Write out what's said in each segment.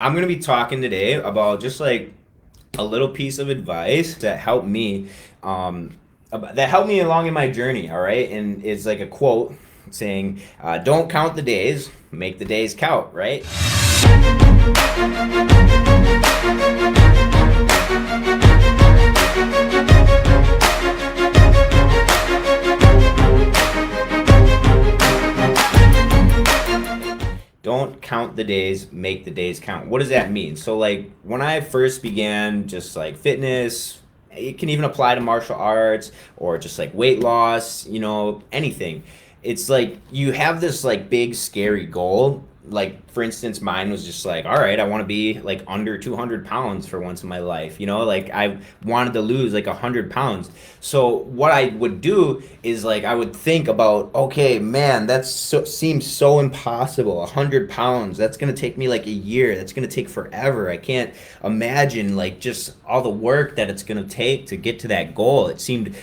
I'm going to be talking today about just like a little piece of advice um, that helped me along in my journey. All right. And it's like a quote saying, don't count the days, make the days count. Right. Don't count the days, make the days count. What does that mean? So, like, when I first began just like fitness, it can even apply to martial arts or just like weight loss, anything. It's like you have this like big, scary goal. Like, for instance, mine was just like, all right, I want to be like under 200 pounds for once in my life. Like I wanted to lose like 100 pounds. So, what I would do is like I would think about, okay, man, seems so impossible. 100 pounds. That's gonna take me like a year. That's gonna take forever. I can't imagine like just all the work that it's gonna take to get to that goal. It seemed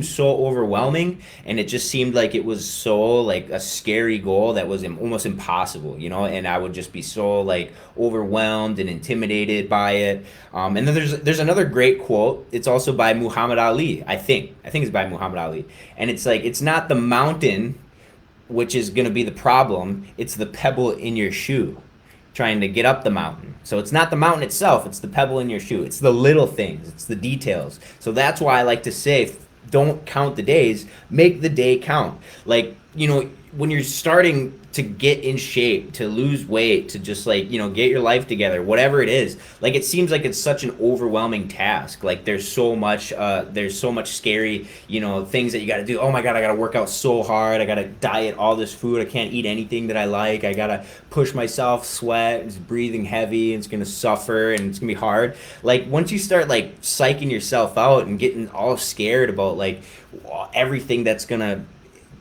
so overwhelming, and it just seemed like it was so like a scary goal that was almost impossible. And I would just be so like overwhelmed and intimidated by it. And then there's another great quote. It's also by Muhammad Ali. I think it's by Muhammad Ali, and it's like it's not the mountain which is going to be the problem. It's the pebble in your shoe trying to get up the mountain. So it's not the mountain itself, it's the pebble in your shoe. It's the little things, it's the details. So that's why I like to say, don't count the days, make the day count. Like, when you're starting to get in shape, to lose weight, to just like, get your life together, whatever it is, like it seems like it's such an overwhelming task. Like there's so much scary, things that you got to do. Oh my God, I got to work out so hard. I got to diet all this food. I can't eat anything that I like. I got to push myself, sweat, it's breathing heavy, and it's going to suffer and it's going to be hard. Like once you start like psyching yourself out and getting all scared about like everything that's going to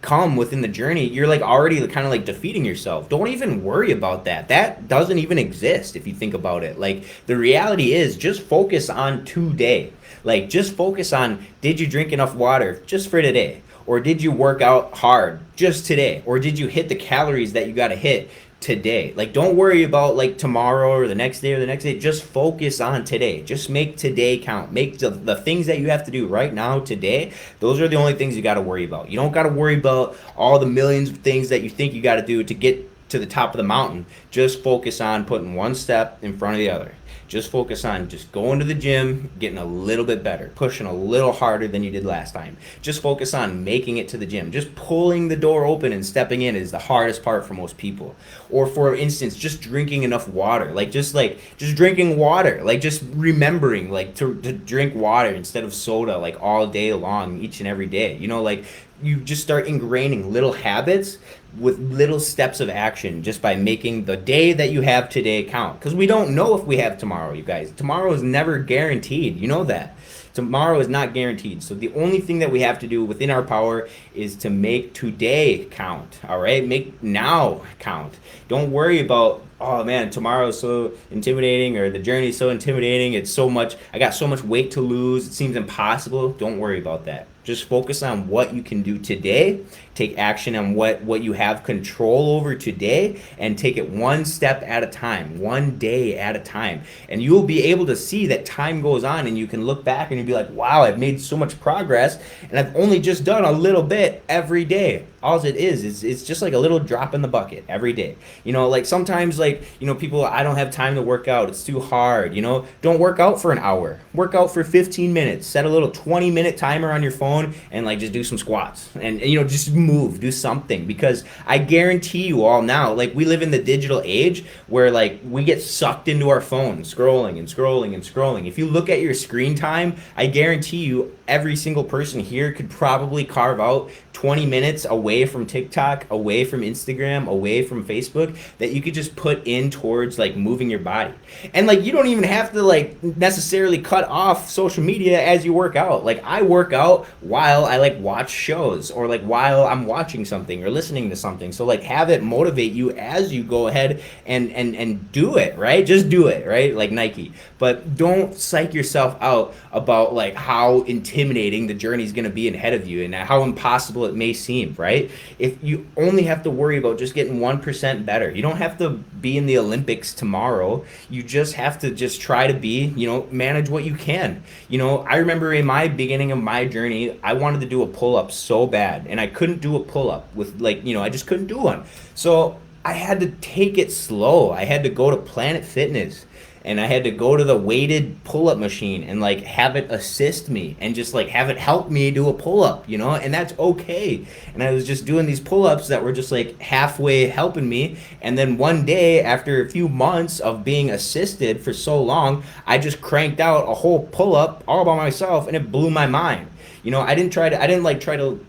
come within the journey, you're like already kind of like defeating yourself. Don't even worry about that. That doesn't even exist if you think about it. Like the reality is just focus on today. Like just focus on, did you drink enough water just for today? Or did you work out hard just today? Or did you hit the calories that you got to hit today? Like don't worry about like tomorrow or the next day or the next day. Just focus on today. Just make today count. Make the things that you have to do right now today. Those are the only things you got to worry about. You don't got to worry about all the millions of things that you think you got to do to get to the top of the mountain. Just focus on putting one step in front of the other. Just focus on just going to the gym, getting a little bit better, pushing a little harder than you did last time. Just focus on making it to the gym. Just pulling the door open and stepping in is the hardest part for most people. Or for instance, just drinking enough water. Like just drinking water. Like just remembering like to drink water instead of soda like all day long, each and every day. Like you just start ingraining little habits with little steps of action just by making the day that you have today count. Because we don't know if we have tomorrow, you guys. Tomorrow is never guaranteed. You know that. Tomorrow is not guaranteed. So the only thing that we have to do within our power is to make today count. All right? Make now count. Don't worry about, oh man, tomorrow is so intimidating or the journey is so intimidating. It's so much, I got so much weight to lose. It seems impossible. Don't worry about that. Just focus on what you can do today. Take action on what you have control over today and take it one step at a time, one day at a time. And you'll be able to see that time goes on and you can look back and you'll be like, wow, I've made so much progress and I've only just done a little bit every day. All it is it's just like a little drop in the bucket every day. Like sometimes like, people, I don't have time to work out. It's too hard. Don't work out for an hour. Work out for 15 minutes. Set a little 20-minute timer on your phone and like just do some squats and just move, do something, because I guarantee you all now, like we live in the digital age where like we get sucked into our phone, scrolling and scrolling and scrolling. If you look at your screen time, I guarantee you every single person here could probably carve out 20 minutes away from TikTok, away from Instagram, away from Facebook that you could just put in towards like moving your body. And like you don't even have to like necessarily cut off social media as you work out. Like I work out while I like watch shows or like while I'm watching something or listening to something. So like have it motivate you as you go ahead and do it, right? Just do it, right? Like Nike. But don't psych yourself out about like how intimidating the journey is going to be ahead of you and how impossible it may seem, right? right? If you only have to worry about just getting 1% better, you don't have to be in the Olympics tomorrow. You just have to just try to be, manage what you can. I remember in my beginning of my journey, I wanted to do a pull up so bad, and I couldn't do a pull up with, I just couldn't do one. So I had to take it slow. I had to go to Planet Fitness, and I had to go to the weighted pull-up machine and like have it assist me and just like have it help me do a pull-up, and that's okay. And I was just doing these pull-ups that were just like halfway helping me, and then one day after a few months of being assisted for so long, I just cranked out a whole pull-up all by myself, and it blew my mind. I didn't like try to,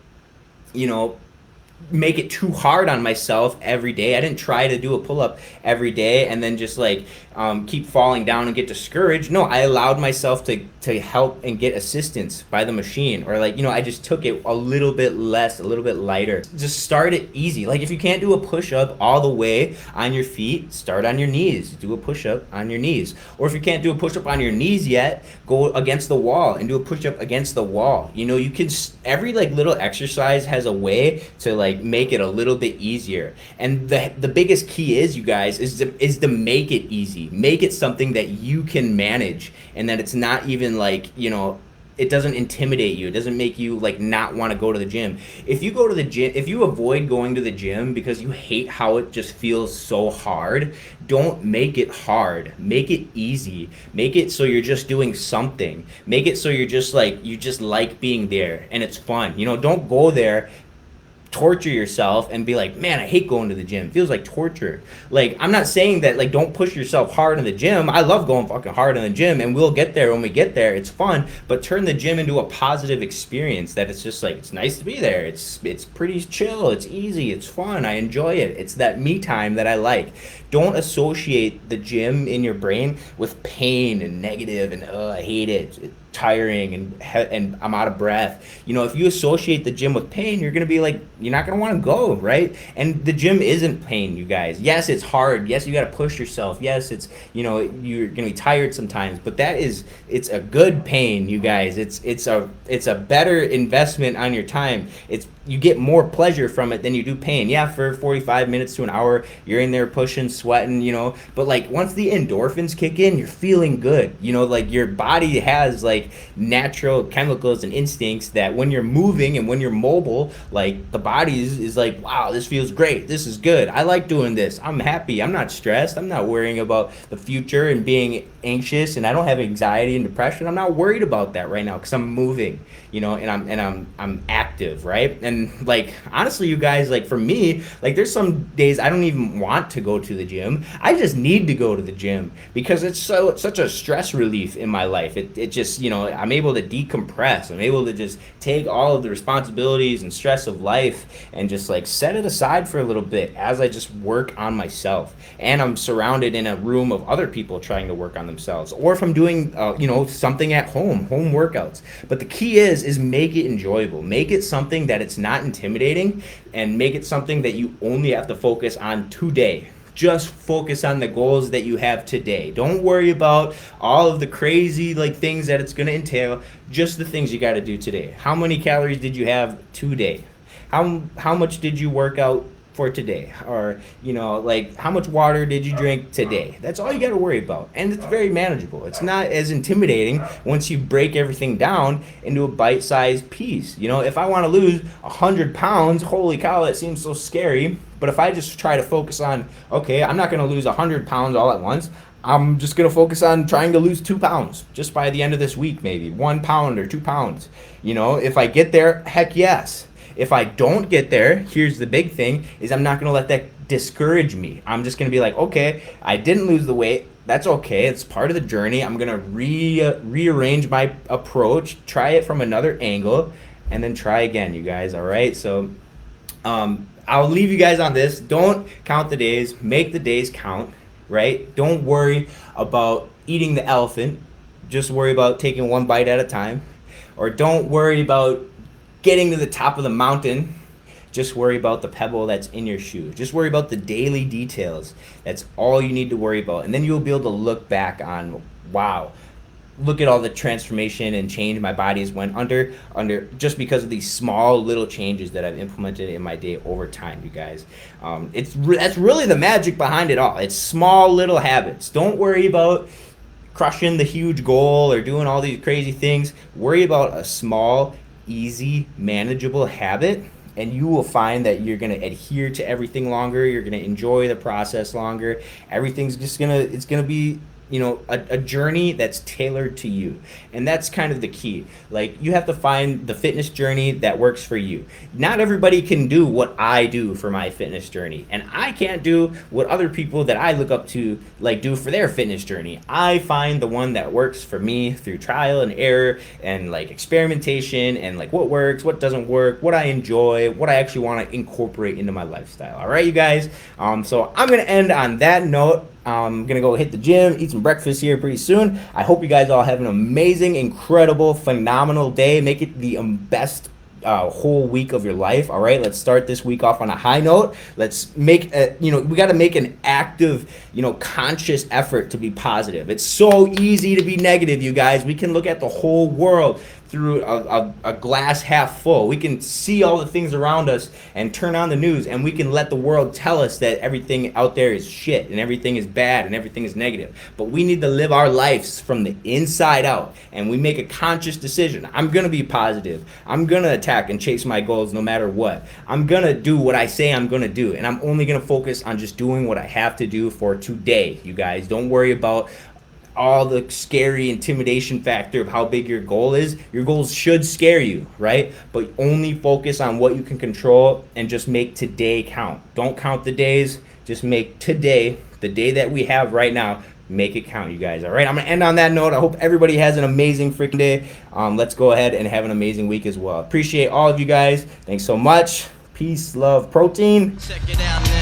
you know, make it too hard on myself every day. I didn't try to do a pull up every day and then just like keep falling down and get discouraged. No, I allowed myself to help and get assistance by the machine, or like, I just took it a little bit less, a little bit lighter. Just start it easy. Like if you can't do a push up all the way on your feet, start on your knees. Do a push up on your knees. Or if you can't do a push up on your knees yet, go against the wall and do a push up against the wall. You can, every like little exercise has a way to like make it a little bit easier. And the biggest key is, you guys, is to make it easy. Make it something that you can manage, and that it's not even like, it doesn't intimidate you. It doesn't make you like not want to go to the gym. If you go to the gym, if you avoid going to the gym because you hate how it just feels so hard, don't make it hard. Make it easy. Make it so you're just doing something. Make it so you just like being there and it's fun. Don't go there, torture yourself and be like, man, I hate going to the gym. It feels like torture. Like, I'm not saying that like don't push yourself hard in the gym. I love going fucking hard in the gym, and we'll get there when we get there. It's fun, but turn the gym into a positive experience that it's just like, it's nice to be there. It's pretty chill. It's easy. It's fun. I enjoy it. It's that me time that I like. Don't associate the gym in your brain with pain and negative and I hate it. It's tiring and I'm out of breath. If you associate the gym with pain, you're gonna be like, you're not gonna want to go, right? And the gym isn't pain, you guys. Yes, it's hard. Yes, you got to push yourself. Yes, it's you're gonna be tired sometimes, but it's a good pain, you guys. It's a better investment on your time. You get more pleasure from it than you do pain. Yeah, for 45 minutes to an hour, you're in there pushing, sweating, but like once the endorphins kick in, you're feeling good. Like your body has like natural chemicals and instincts that when you're moving and when you're mobile, like the body is like, wow, this feels great. This is good. I like doing this. I'm happy. I'm not stressed. I'm not worrying about the future and being anxious, and I don't have anxiety and depression. I'm not worried about that right now because I'm moving, and I'm active, right? And like honestly, you guys, like for me, like there's some days I don't even want to go to the gym. I just need to go to the gym because it's such a stress relief in my life. It just, I'm able to decompress. I'm able to just take all of the responsibilities and stress of life and just like set it aside for a little bit as I just work on myself. And I'm surrounded in a room of other people trying to work on themselves, or if I'm doing something at home workouts. But the key is make it enjoyable. Make it something that it's not intimidating, and make it something that you only have to focus on today. Just focus on the goals that you have today. Don't worry about all of the crazy like things that it's going to entail. Just the things you got to do today. How many calories did you have today? How much did you work out for today? Or like how much water did you drink today? That's all you got to worry about, and it's very manageable. It's not as intimidating once you break everything down into a bite-sized piece. If I want to lose 100 pounds, holy cow, that seems so scary. But if I just try to focus on, okay, I'm not going to lose 100 pounds all at once. I'm just going to focus on trying to lose 2 pounds just by the end of this week, maybe 1 pound or 2 pounds. If I get there, heck yes. If I don't get there, here's the big thing, is I'm not going to let that discourage me. I'm just going to be like, okay, I didn't lose the weight. That's okay. It's part of the journey. I'm going to rearrange my approach, try it from another angle, and then try again, you guys. All right. So I'll leave you guys on this. Don't count the days. Make the days count, right? Don't worry about eating the elephant. Just worry about taking one bite at a time. Or don't worry about getting to the top of the mountain. Just worry about the pebble that's in your shoe. Just worry about the daily details. That's all you need to worry about. And then you'll be able to look back on, wow, look at all the transformation and change my body has went under just because of these small little changes that I've implemented in my day over time, you guys. That's really the magic behind it all. It's small little habits. Don't worry about crushing the huge goal or doing all these crazy things. Worry about a small, easy, manageable habit, and you will find that you're going to adhere to everything longer. You're going to enjoy the process longer. Everything's just it's going to be, a journey that's tailored to you. And that's kind of the key. Like, you have to find the fitness journey that works for you. Not everybody can do what I do for my fitness journey, and I can't do what other people that I look up to like do for their fitness journey. I find the one that works for me through trial and error and like experimentation and like what works, what doesn't work, what I enjoy, what I actually want to incorporate into my lifestyle. All right, you guys. So I'm gonna end on that note. I'm gonna go hit the gym, eat some breakfast here pretty soon. I hope you guys all have an amazing, incredible, phenomenal day. Make it the best whole week of your life. All right, let's start this week off on a high note. Let's make we got to make an active, conscious effort to be positive. It's so easy to be negative, you guys. We can look at the whole world through a glass half full. We can see all the things around us and turn on the news, and we can let the world tell us that everything out there is shit and everything is bad and everything is negative. But we need to live our lives from the inside out, and we make a conscious decision. I'm gonna be positive. I'm gonna attack and chase my goals no matter what. I'm gonna do what I say I'm gonna do, and I'm only gonna focus on just doing what I have to do for today, you guys. Don't worry about all the scary intimidation factor of how big your goal is. Your goals should scare you, right? But only focus on what you can control and just make today count. Don't count the days, just make today, the day that we have right now, make it count, you guys. All right, I'm gonna end on that note. I hope everybody has an amazing freaking day. Let's go ahead and have an amazing week as well. Appreciate all of you guys. Thanks so much. Peace, love, protein. Check it out now.